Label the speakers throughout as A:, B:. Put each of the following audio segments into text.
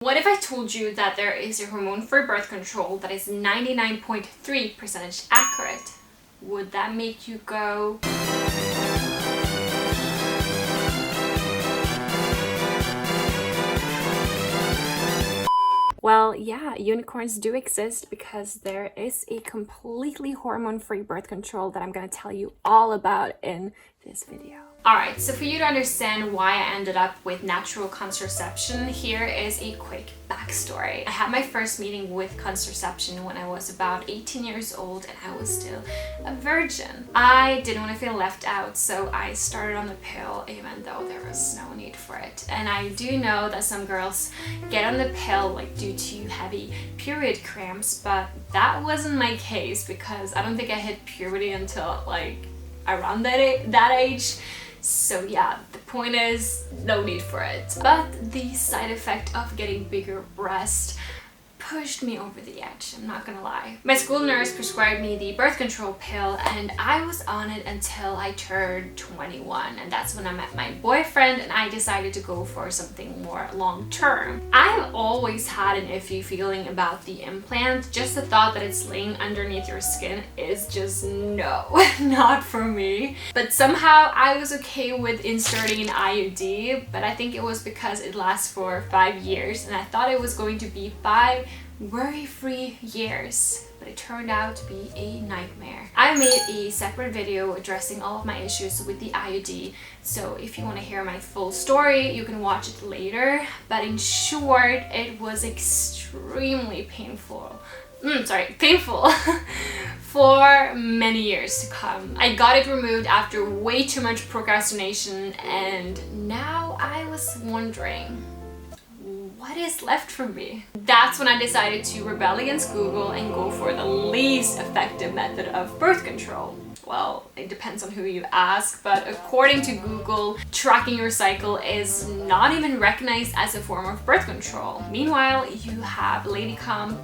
A: What if I told you that there is a hormone for birth control that is 99.3% accurate? Would that make you go... Well, yeah, unicorns do exist because there is a completely hormone-free birth control that I'm going to tell you all about in this video. Alright, so for you to understand why I ended up with natural contraception, here is a quick backstory. I had my first meeting with contraception when I was about 18 years old and I was still a virgin. I didn't want to feel left out, so I started on the pill even though there was no need for it. And I do know that some girls get on the pill like due to heavy period cramps, but that wasn't my case because I don't think I hit puberty until like around that age. So yeah, the point is, no need for it. But the side effect of getting bigger breasts pushed me over the edge, I'm not gonna lie. My school nurse prescribed me the birth control pill and I was on it until I turned 21, and that's when I met my boyfriend and I decided to go for something more long-term. I've always had an iffy feeling about the implant. Just the thought that it's laying underneath your skin is just no, not for me. But somehow I was okay with inserting an IUD, but I think it was because it lasts for 5 years and I thought it was going to be 5 worry-free years, but it turned out to be a nightmare. I made a separate video addressing all of my issues with the IUD, so if you want to hear my full story, you can watch it later. But in short, it was extremely painful for many years to come. I got it removed after way too much procrastination, and now I was wondering, what is left for me? That's when I decided to rebel against Google and go for the least effective method of birth control. Well, it depends on who you ask, but according to Google, tracking your cycle is not even recognized as a form of birth control. Meanwhile, you have LadyComp,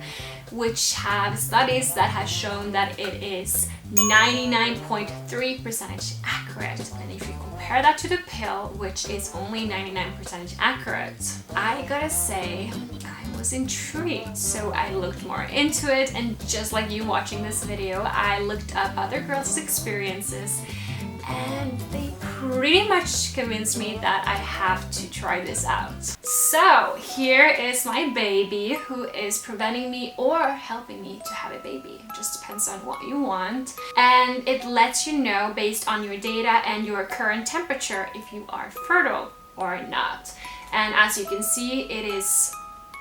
A: which have studies that have shown that it is 99.3% accurate. And if you compare that to the pill, which is only 99% accurate, I gotta say, I was intrigued. So I looked more into it, and just like you watching this video, I looked up other girls' experiences and they pretty much convinced me that I have to try this out. So here is my baby, who is preventing me or helping me to have a baby. It just depends on what you want. And it lets you know based on your data and your current temperature if you are fertile or not. And as you can see, it is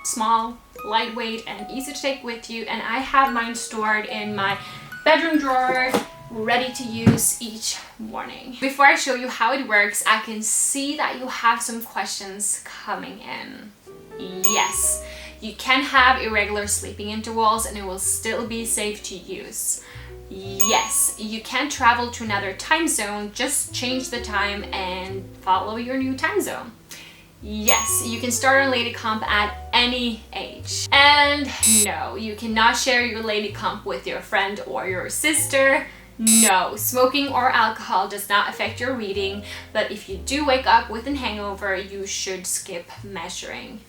A: small, lightweight, and easy to take with you. And I have mine stored in my bedroom drawer, ready to use each morning. Before I show you how it works, I can see that you have some questions coming in. Yes, you can have irregular sleeping intervals and it will still be safe to use. Yes, you can travel to another time zone, just change the time and follow your new time zone. Yes, you can start on LadyComp at any age. And no, you cannot share your LadyComp with your friend or your sister. No, smoking or alcohol does not affect your reading, but if you do wake up with a hangover, you should skip measuring.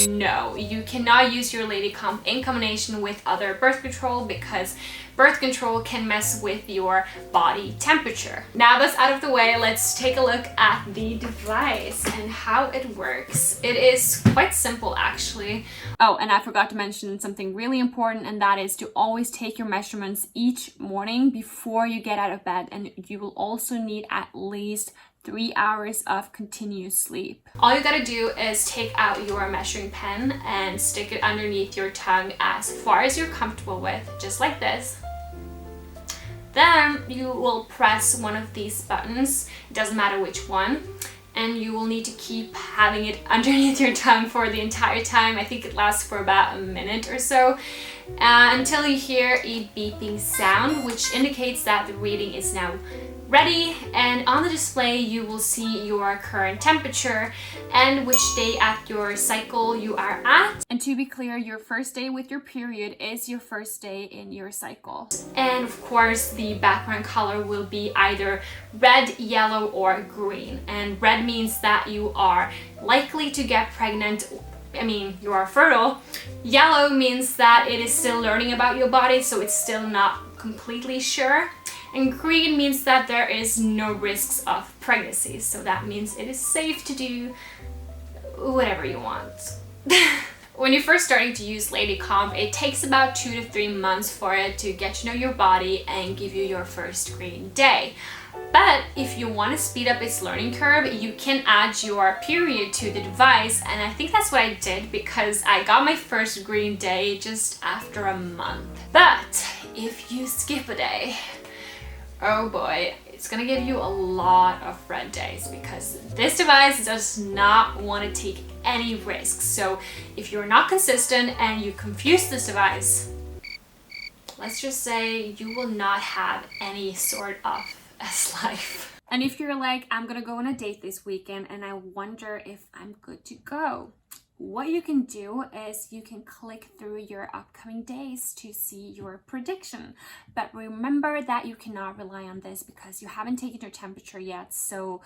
A: No, you cannot use your LadyComp in combination with other birth control because birth control can mess with your body temperature. Now that's out of the way, let's take a look at the device and how it works. It is quite simple actually. Oh, and I forgot to mention something really important, and that is to always take your measurements each morning before you get out of bed, and you will also need at least 3 hours of continuous sleep. All you gotta do is take out your measuring pen and stick it underneath your tongue as far as you're comfortable with, just like this. Then you will press one of these buttons, it doesn't matter which one, and you will need to keep having it underneath your tongue for the entire time. I think it lasts for about a minute or so, until you hear a beeping sound, which indicates that the reading is now ready, and on the display you will see your current temperature and which day at your cycle you are at. And to be clear, your first day with your period is your first day in your cycle. And of course the background color will be either red, yellow, or green. And red means that you are likely to get pregnant you are fertile. Yellow means that it is still learning about your body, so it's still not completely sure. And green means that there is no risks of pregnancy, so that means it is safe to do whatever you want. When you're first starting to use LadyComp, it takes about 2 to 3 months for it to get to know your body and give you your first green day. But if you want to speed up its learning curve, you can add your period to the device, and I think that's what I did because I got my first green day just after a month. But if you skip a day, oh boy, it's gonna give you a lot of red days because this device does not want to take any risks. So if you're not consistent and you confuse this device, let's just say you will not have any sort of life. And if you're like, I'm gonna go on a date this weekend and I wonder if I'm good to go, what you can do is you can click through your upcoming days to see your prediction. But remember that you cannot rely on this because you haven't taken your temperature yet. So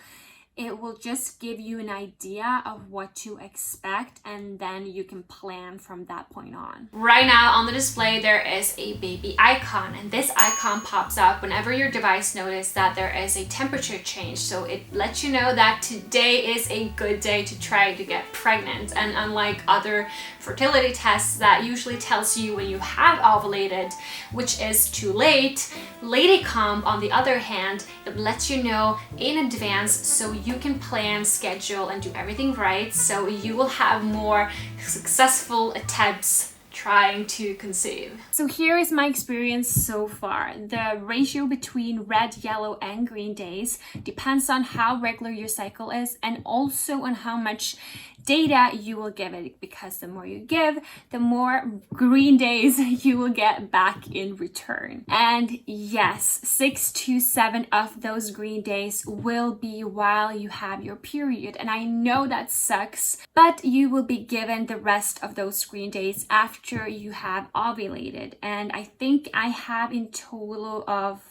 A: it will just give you an idea of what to expect, and then you can plan from that point on. Right now on the display there is a baby icon, and this icon pops up whenever your device notices that there is a temperature change. So it lets you know that today is a good day to try to get pregnant. And unlike other fertility tests that usually tells you when you have ovulated, which is too late, LadyComp on the other hand, it lets you know in advance so you can plan, schedule, and do everything right, so you will have more successful attempts trying to conceive. So here is my experience so far. The ratio between red, yellow, and green days depends on how regular your cycle is and also on how much data you will give it, because the more you give, the more green days you will get back in return. And yes, 6 to 7 of those green days will be while you have your period. And I know that sucks, but you will be given the rest of those green days after you have ovulated. And I think I have in total of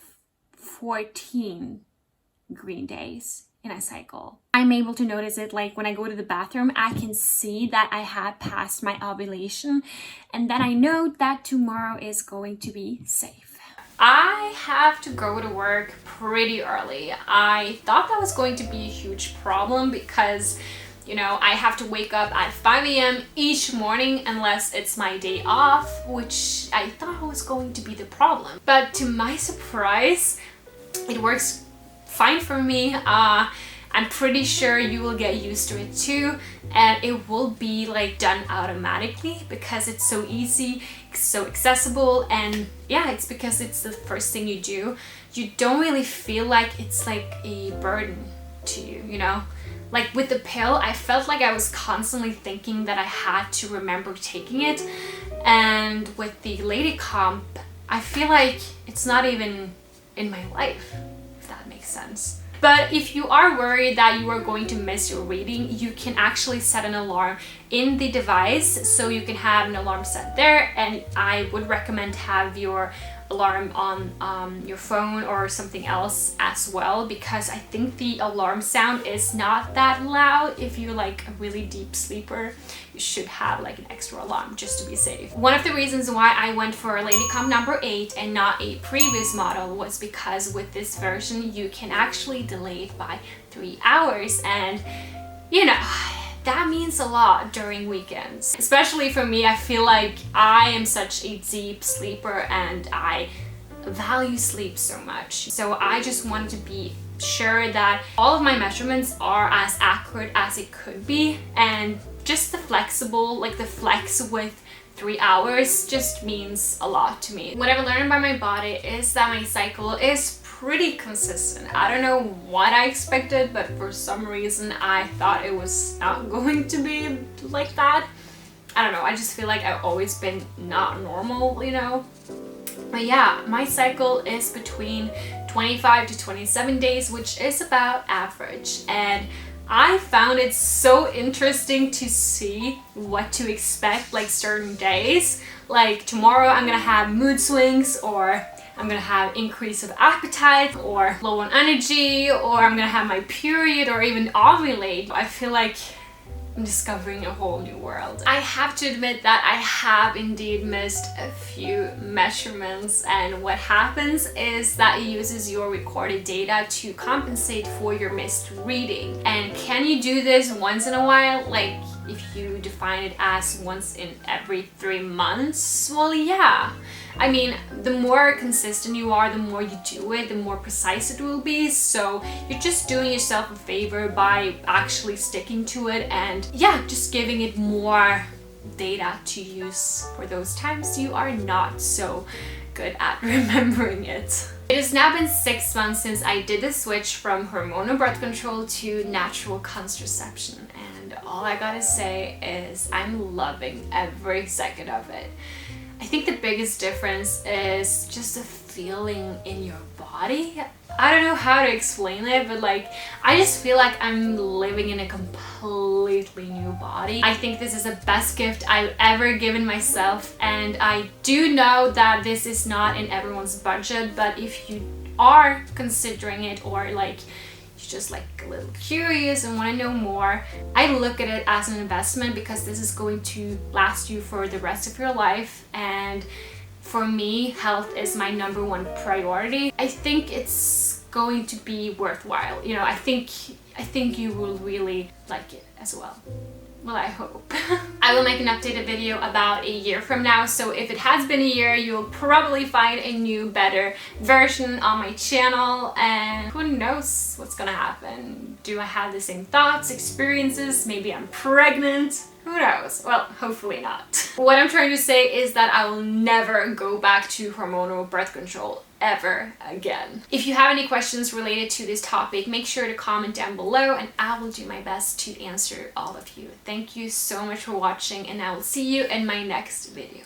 A: 14 green days in a cycle. I'm able to notice it, like when I go to the bathroom, I can see that I have passed my ovulation, and then I know that tomorrow is going to be safe. I have to go to work pretty early. I thought that was going to be a huge problem because, you know, I have to wake up at 5 a.m. each morning unless it's my day off, which I thought was going to be the problem. But to my surprise, it works fine for me. I'm pretty sure you will get used to it too, and it will be like done automatically because it's so easy, so accessible, and yeah, it's because it's the first thing you do. You don't really feel like it's like a burden to you, you know? Like with the pill, I felt like I was constantly thinking that I had to remember taking it, and with the LadyComp, I feel like it's not even in my life, if that makes sense. But if you are worried that you are going to miss your reading, you can actually set an alarm in the device, so you can have an alarm set there, and I would recommend have your alarm on your phone or something else as well, because I think the alarm sound is not that loud. If you're like a really deep sleeper, you should have like an extra alarm just to be safe. One of the reasons why I went for LadyComp number 8 and not a previous model was because with this version you can actually delay it by 3 hours, and you know, that means a lot during weekends. Especially for me, I feel like I am such a deep sleeper and I value sleep so much. So I just wanted to be sure that all of my measurements are as accurate as it could be, and just the flex with 3 hours just means a lot to me. What I've learned about my body is that my cycle is pretty consistent. I don't know what I expected, but for some reason I thought it was not going to be like that. I don't know, I just feel like I've always been not normal, you know? But yeah, my cycle is between 25 to 27 days, which is about average. And I found it so interesting to see what to expect like certain days. Like tomorrow I'm gonna have mood swings, or I'm gonna have increase of appetite, or low on energy, or I'm gonna have my period, or even ovulate. I feel like I'm discovering a whole new world. I have to admit that I have indeed missed a few measurements, and what happens is that it uses your recorded data to compensate for your missed reading. And can you do this once in a while? Like if you define it as once in every 3 months? Well, yeah. I mean, the more consistent you are, the more you do it, the more precise it will be. So you're just doing yourself a favor by actually sticking to it and yeah, just giving it more data to use for those times you are not so good at remembering it. It has now been 6 months since I did the switch from hormonal birth control to natural contraception, and all I gotta say is I'm loving every second of it. I think the biggest difference is just the feeling in your body. I don't know how to explain it, but like I just feel like I'm living in a completely new body. I think this is the best gift I've ever given myself, and I do know that this is not in everyone's budget, but if you are considering it, or like just like a little curious and want to know more, I look at it as an investment because this is going to last you for the rest of your life, and for me, health is my #1 priority. I think it's going to be worthwhile. You know, I think you will really like it as well. Well, I hope. I will make an updated video about a year from now, so if it has been a year, you'll probably find a new, better version on my channel, and who knows what's gonna happen. Do I have the same thoughts, experiences? Maybe I'm pregnant? Who knows? Well, hopefully not. What I'm trying to say is that I will never go back to hormonal birth control ever again. If you have any questions related to this topic, make sure to comment down below and I will do my best to answer all of you. Thank you so much for watching, and I will see you in my next video.